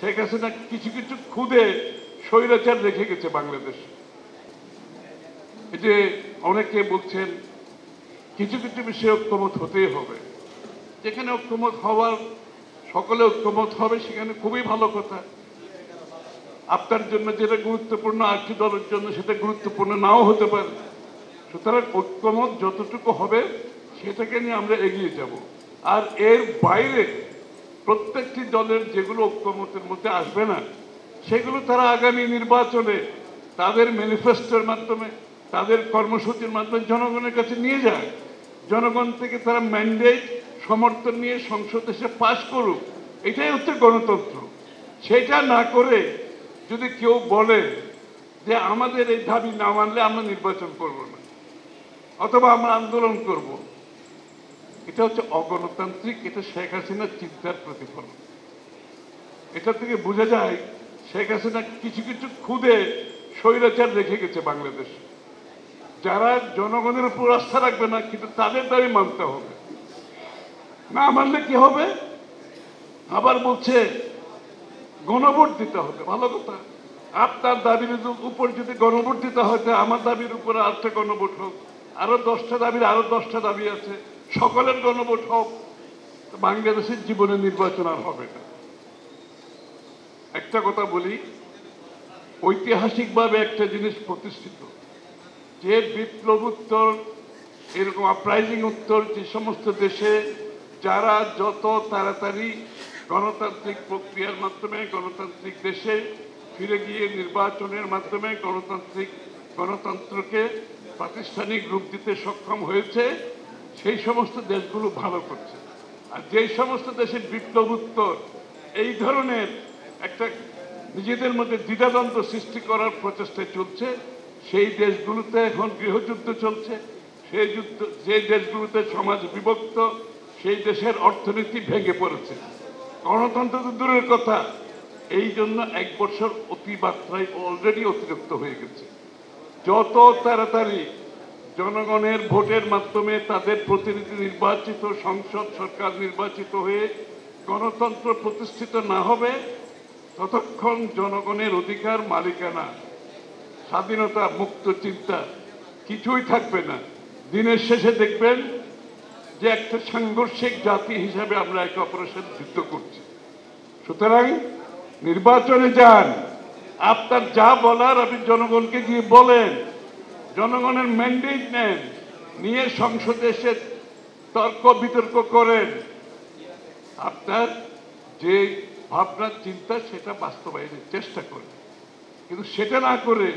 শেখ হাসিনা কিছু কিছু খুদে স্বৈরাচার রেখে গেছে বাংলাদেশ। এই যে অনেকে বলছেন কিছু কিছু বিষয়ে ঐক্যমত হতেই হবে, যেখানে ঐক্যমত হওয়ার সকলে ঐক্যমত হবে সেখানে খুবই ভালো কথা। আপনার জন্য যেটা গুরুত্বপূর্ণ আরেকটি দলের জন্য সেটা গুরুত্বপূর্ণ নাও হতে পারে। সুতরাং ঐক্যমত যতটুকু হবে সেটাকে নিয়ে আমরা এগিয়ে যাব। আর এর বাইরে প্রত্যেকটি দলের যেগুলো ঐক্যমতের মধ্যে আসবে না সেগুলো তারা আগামী নির্বাচনে তাদের ম্যানিফেস্টোর মাধ্যমে তাদের কর্মসূচির মাধ্যমে জনগণের কাছে নিয়ে যায়। জনগণ থেকে তারা ম্যান্ডেট সমর্থন নিয়ে সংসদে এসে পাশ করুক, এটাই হচ্ছে গণতন্ত্র। সেটা না করে যদি কেউ বলে যে আমাদের এই দাবি না মানলে আমরা নির্বাচন করব না অথবা আমরা আন্দোলন করব, এটা হচ্ছে অগণতান্ত্রিক। এটা শেখ হাসিনার চিন্তার প্রতিফলন। এটা থেকে বোঝা যায় শেখ হাসিনা কিছু কিছু খুদে স্বৈরাচার রেখে গেছে বাংলাদেশ, যারা জনগণের উপর আস্থা রাখবে না, কিন্তু তাদের দাবি মানতে হবে। না মানলে কি হবে? আবার বলছে গণভোট দিতে হবে। ভালো কথা, আপনার দাবির উপর যদি গণভোট দিতে হয় আমার দাবির উপরে আরেকটা গণভোট হোক, আরো 10টা দাবির আরো 10টা দাবি আছে, সকলের গণভোট হোক। বাংলাদেশের জীবনে নির্বাচন আর হবে না। একটা কথা বলি, ঐতিহাসিকভাবে একটা জিনিস প্রতিষ্ঠিত, যে বিপ্লবোত্তর এরকম আপ্রাইজিং উত্তর যে সমস্ত দেশে যারা যত তাড়াতাড়ি গণতান্ত্রিক প্রক্রিয়ার মাধ্যমে গণতান্ত্রিক দেশে ফিরে গিয়ে নির্বাচনের মাধ্যমে গণতন্ত্রকে প্রাতিষ্ঠানিক রূপ দিতে সক্ষম হয়েছে, সেই সমস্ত দেশগুলো ভালো করছে। আর যেই সমস্ত দেশের বিপ্লবোত্তর এই ধরনের একটা নিজেদের মধ্যে দ্বিধাদ্বন্দ্ব সৃষ্টি করার প্রচেষ্টায় চলছে, সেই দেশগুলোতে এখন গৃহযুদ্ধ চলছে। যে দেশগুলোতে সমাজ বিভক্ত, সেই দেশের অর্থনীতি ভেঙে পড়েছে। গণতন্ত্র তো দূরের কথা, এই জন্য 1 বছর অতিমাত্রায় অলরেডি অতিরিক্ত হয়ে গেছে। যত তাড়াতাড়ি জনগণের ভোটের মাধ্যমে তাদের প্রতিনিধি নির্বাচিত, সংসদ সরকার নির্বাচিত হয়ে গণতন্ত্র প্রতিষ্ঠিত না হবে, ততক্ষণ জনগণের অধিকার, মালিকানা, স্বাধীনতা, মুক্ত চিন্তা কিছুই থাকবে না। দিনের শেষে দেখবেন যে একটা সাংঘর্ষিক জাতি হিসাবে আমরা একে অপরের সাথে যুদ্ধ করছি। সুতরাং নির্বাচনে যান, আপনার যা বলার আপনি জনগণকে গিয়ে বলেন, জনগণের ম্যান্ডেট নেন, নিয়ে সংসদে এসে তর্ক বিতর্ক করেন। আপনার যে ভাবনা চিন্তা সেটা বাস্তবায়নের চেষ্টা করেন। কিন্তু সেটা না করে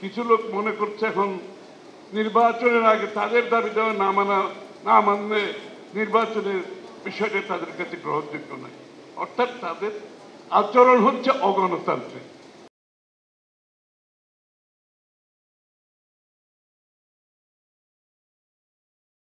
কিছু লোক মনে করছে এখন নির্বাচনের আগে তাদের দাবি দেওয়া না মানলে নির্বাচনের বিষয়টা তাদের কাছে গ্রহণযোগ্য নয়। অর্থাৎ তাদের আচরণ হচ্ছে অগণতান্ত্রিক।